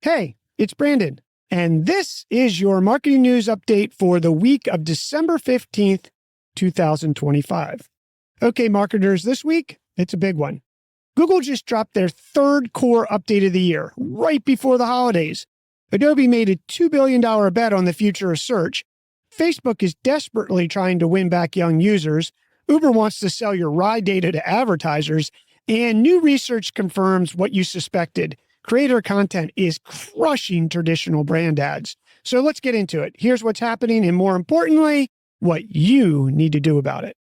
Hey, it's Brandon, and this is your marketing news update for the week of December 15th, 2025. Okay, marketers, this week, it's a big one. Google just dropped their third core update of the year, right before the holidays. Adobe made a $2 billion bet on the future of search. Facebook is desperately trying to win back young users. Uber wants to sell your ride data to advertisers. And new research confirms what you suspected. Creator content is crushing traditional brand ads. So let's get into it. Here's what's happening, and more importantly, what you need to do about it.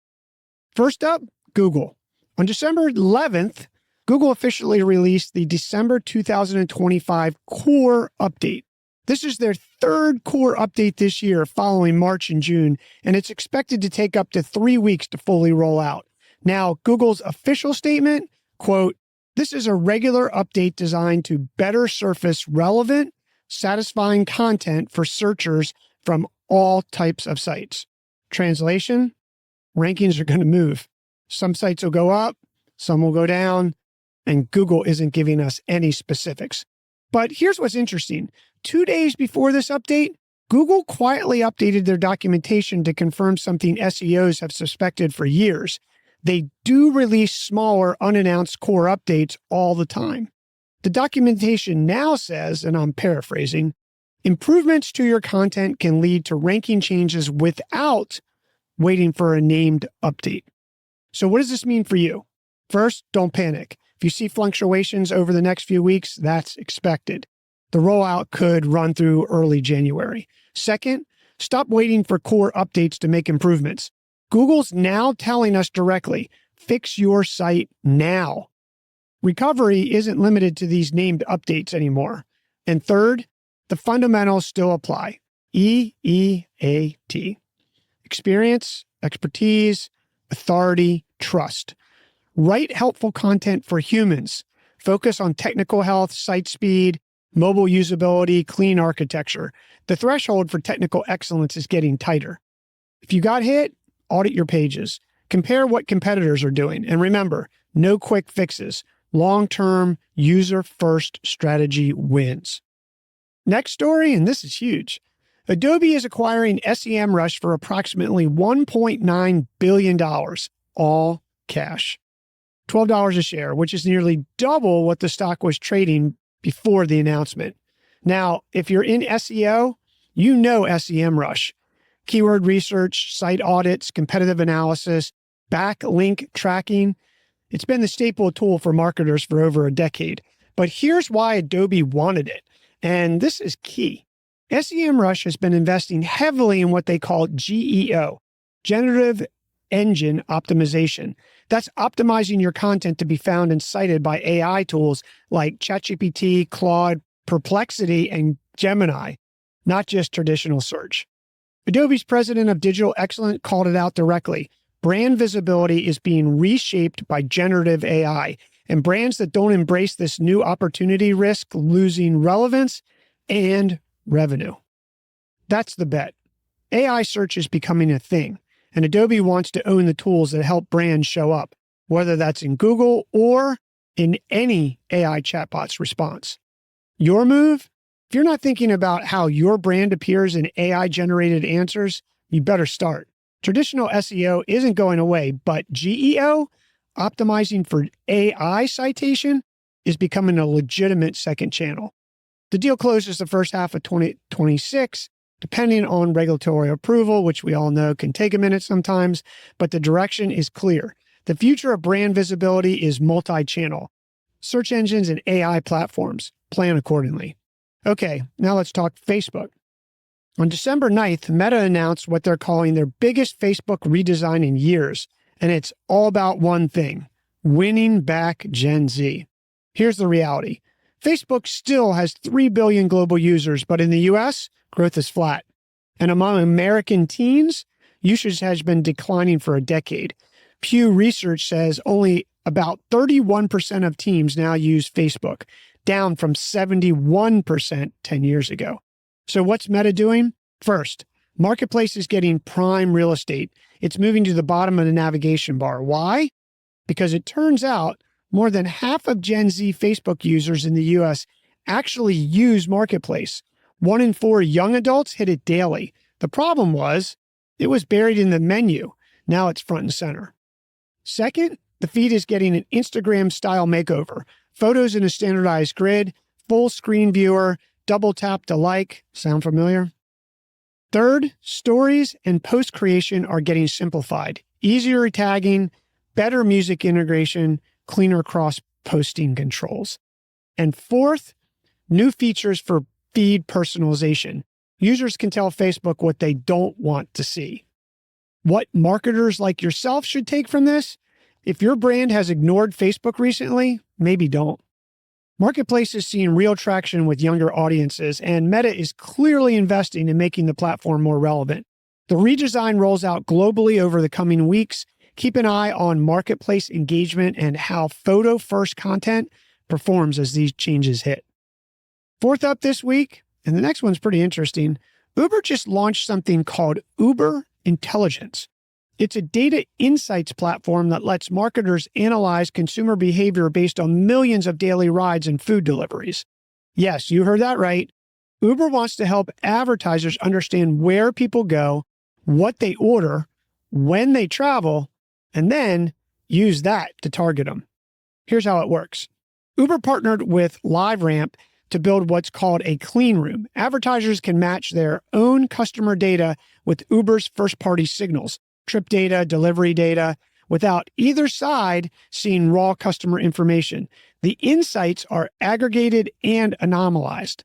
First up, Google. On December 11th, Google officially released the December 2025 Core Update. This is their third Core Update this year, following March and June, and it's expected to take up to 3 weeks to fully roll out. Now, Google's official statement, quote, "This is a regular update designed to better surface relevant, satisfying content for searchers from all types of sites." Translation, rankings are going to move. Some sites will go up, some will go down, and Google isn't giving us any specifics. But here's what's interesting. 2 days before this update, Google quietly updated their documentation to confirm something SEOs have suspected for years. They do release smaller, unannounced core updates all the time. The documentation now says, and I'm paraphrasing, improvements to your content can lead to ranking changes without waiting for a named update. So what does this mean for you? First, don't panic. If you see fluctuations over the next few weeks, that's expected. The rollout could run through early January. Second, stop waiting for core updates to make improvements. Google's now telling us directly, fix your site now. Recovery isn't limited to these named updates anymore. And third, the fundamentals still apply. EEAT. Experience, expertise, authority, trust. Write helpful content for humans. Focus on technical health, site speed, mobile usability, clean architecture. The threshold for technical excellence is getting tighter. If you got hit, audit your pages. Compare what competitors are doing. And remember, no quick fixes. Long-term, user-first strategy wins. Next story, and this is huge. Adobe is acquiring SEMrush for approximately $1.9 billion, all cash. $12 a share, which is nearly double what the stock was trading before the announcement. Now, if you're in SEO, you know SEMrush. Keyword research, site audits, competitive analysis, backlink tracking. It's been the staple tool for marketers for over a decade. But here's why Adobe wanted it. And this is key. SEMrush has been investing heavily in what they call GEO, Generative Engine Optimization. That's optimizing your content to be found and cited by AI tools like ChatGPT, Claude, Perplexity, and Gemini, not just traditional search. Adobe's president of digital excellence called it out directly. Brand visibility is being reshaped by generative AI, and brands that don't embrace this new opportunity risk losing relevance and revenue. That's the bet. AI search is becoming a thing, and Adobe wants to own the tools that help brands show up, whether that's in Google or in any AI chatbot's response. Your move? If you're not thinking about how your brand appears in AI-generated answers, you better start. Traditional SEO isn't going away, but GEO, optimizing for AI citation, is becoming a legitimate second channel. The deal closes the first half of 2026, depending on regulatory approval, which we all know can take a minute sometimes, but the direction is clear. The future of brand visibility is multi-channel. Search engines and AI platforms. Plan accordingly. Okay, now let's talk Facebook. On December 9th, Meta announced what they're calling their biggest Facebook redesign in years, and it's all about one thing: winning back Gen Z. Here's the reality. Facebook still has 3 billion global users, but in the US, growth is flat. And among American teens, usage has been declining for a decade. Pew Research says only about 31% of teens now use Facebook, down from 71% 10 years ago. So what's Meta doing? First, Marketplace is getting prime real estate. It's moving to the bottom of the navigation bar. Why? Because it turns out more than half of Gen Z Facebook users in the US actually use Marketplace. 1 in 4 young adults hit it daily. The problem was it was buried in the menu. Now it's front and center. Second, the feed is getting an Instagram-style makeover. Photos in a standardized grid, full screen viewer, double tap to like. Sound familiar? Third, stories and post creation are getting simplified. Easier tagging, better music integration, cleaner cross-posting controls. And fourth, new features for feed personalization. Users can tell Facebook what they don't want to see. What marketers like yourself should take from this? If your brand has ignored Facebook recently, maybe don't. Marketplace is seeing real traction with younger audiences, and Meta is clearly investing in making the platform more relevant. The redesign rolls out globally over the coming weeks. Keep an eye on Marketplace engagement and how photo-first content performs as these changes hit. Fourth up this week, and the next one's pretty interesting, Uber just launched something called Uber Intelligence. It's a data insights platform that lets marketers analyze consumer behavior based on millions of daily rides and food deliveries. Yes, you heard that right. Uber wants to help advertisers understand where people go, what they order, when they travel, and then use that to target them. Here's how it works. Uber partnered with LiveRamp to build what's called a clean room. Advertisers can match their own customer data with Uber's first-party signals, trip data, delivery data, without either side seeing raw customer information. The insights are aggregated and anomalized.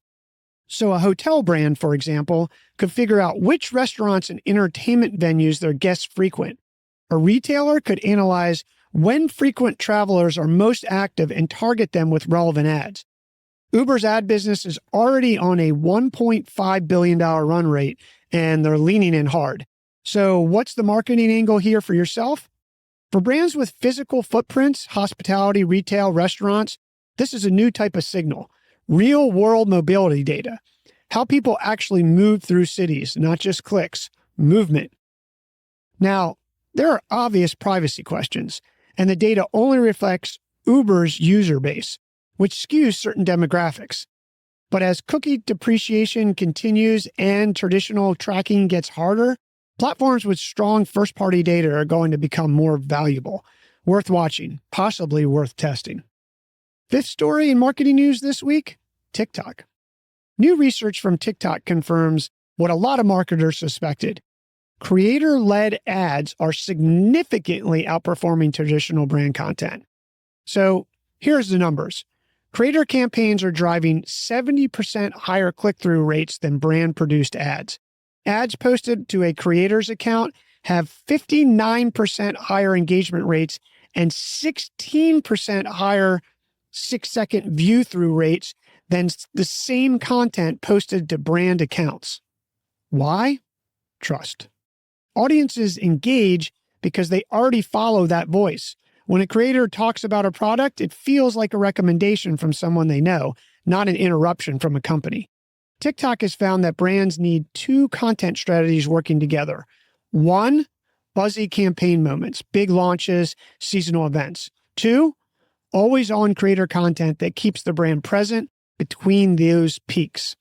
So a hotel brand, for example, could figure out which restaurants and entertainment venues their guests frequent. A retailer could analyze when frequent travelers are most active and target them with relevant ads. Uber's ad business is already on a $1.5 billion run rate, and they're leaning in hard. So what's the marketing angle here for yourself? For brands with physical footprints, hospitality, retail, restaurants, this is a new type of signal. Real-world mobility data. How people actually move through cities, not just clicks. Movement. Now, there are obvious privacy questions, and the data only reflects Uber's user base, which skews certain demographics. But as cookie depreciation continues and traditional tracking gets harder, platforms with strong first-party data are going to become more valuable, worth watching, possibly worth testing. Fifth story in marketing news this week, TikTok. New research from TikTok confirms what a lot of marketers suspected. Creator-led ads are significantly outperforming traditional brand content. So here's the numbers. Creator campaigns are driving 70% higher click-through rates than brand-produced ads. Ads posted to a creator's account have 59% higher engagement rates and 16% higher 6-second view-through rates than the same content posted to brand accounts. Why? Trust. Audiences engage because they already follow that voice. When a creator talks about a product, it feels like a recommendation from someone they know, not an interruption from a company. TikTok has found that brands need 2 content strategies working together. 1, buzzy campaign moments, big launches, seasonal events. 2, always-on creator content that keeps the brand present between those peaks.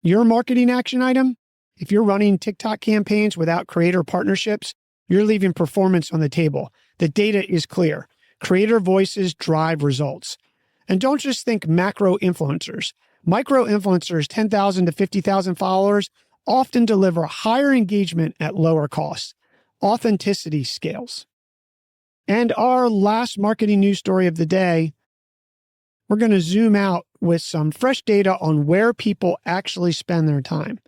Your marketing action item? If you're running TikTok campaigns without creator partnerships, you're leaving performance on the table. The data is clear. Creator voices drive results. And don't just think macro influencers. Micro influencers, 10,000 to 50,000 followers, often deliver higher engagement at lower costs. Authenticity scales. And our last marketing news story of the day, we're going to zoom out with some fresh data on where people actually spend their time.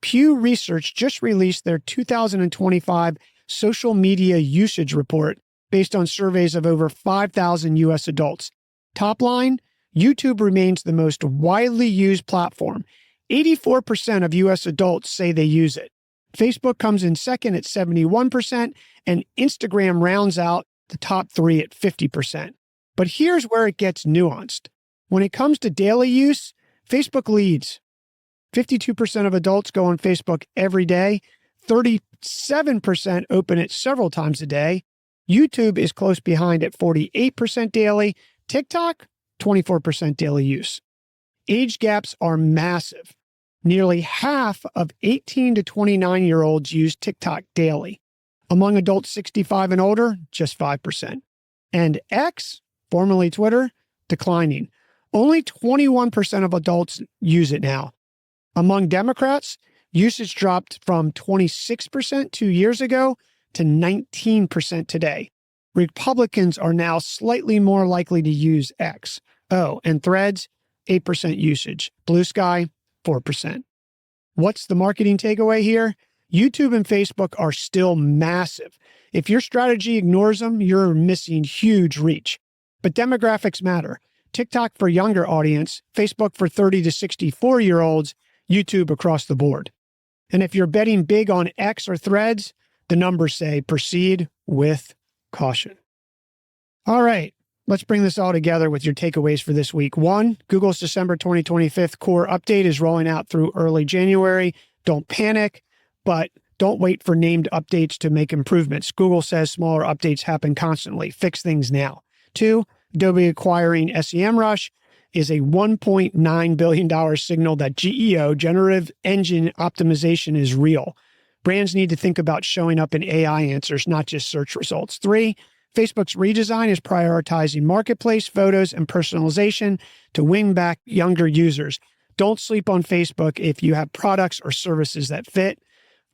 Pew Research just released their 2025 social media usage report based on surveys of over 5,000 U.S. adults. Top line, YouTube remains the most widely used platform. 84% of U.S. adults say they use it. Facebook comes in second at 71%, and Instagram rounds out the top 3 at 50%. But here's where it gets nuanced. When it comes to daily use, Facebook leads. 52% of adults go on Facebook every day. 37% open it several times a day. YouTube is close behind at 48% daily. TikTok, 24% daily use. age gaps are massive. Nearly half of 18 to 29-year-olds use TikTok daily. Among adults 65 and older, just 5%. And X, formerly Twitter, declining. Only 21% of adults use it now. Among Democrats, usage dropped from 26% 2 years ago to 19% today. Republicans are now slightly more likely to use X. Oh, and Threads, 8% usage. Blue Sky, 4%. What's the marketing takeaway here? YouTube and Facebook are still massive. If your strategy ignores them, you're missing huge reach. But demographics matter. TikTok for younger audience, Facebook for 30 to 64-year-olds, YouTube across the board. And if you're betting big on X or Threads, the numbers say proceed with caution. All right, let's bring this all together with your takeaways for this week. 1, Google's December 2025 core update is rolling out through early January. Don't panic, but don't wait for named updates to make improvements. Google says smaller updates happen constantly. Fix things now. 2, Adobe acquiring SEMrush is a $1.9 billion signal that GEO, generative engine optimization, is real. Brands need to think about showing up in AI answers, not just search results. 3, Facebook's redesign is prioritizing marketplace, photos, and personalization to win back younger users. Don't sleep on Facebook if you have products or services that fit.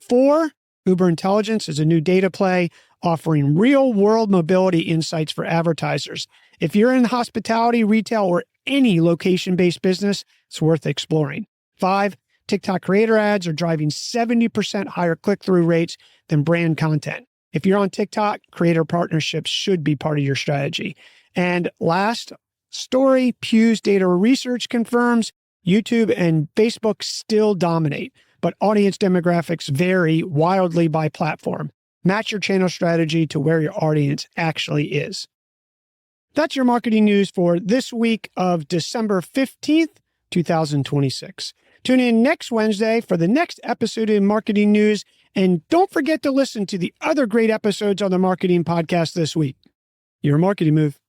4, Uber Intelligence is a new data play offering real-world mobility insights for advertisers. If you're in hospitality, retail, or any location-based business, it's worth exploring. 5, TikTok creator ads are driving 70% higher click-through rates than brand content. If you're on TikTok, creator partnerships should be part of your strategy. And last story, Pew's data research confirms YouTube and Facebook still dominate, but audience demographics vary wildly by platform. Match your channel strategy to where your audience actually is. That's your marketing news for this week of December 15th, 2026. Tune in next Wednesday for the next episode in Marketing News, and don't forget to listen to the other great episodes on the Marketing Podcast this week. Your marketing move.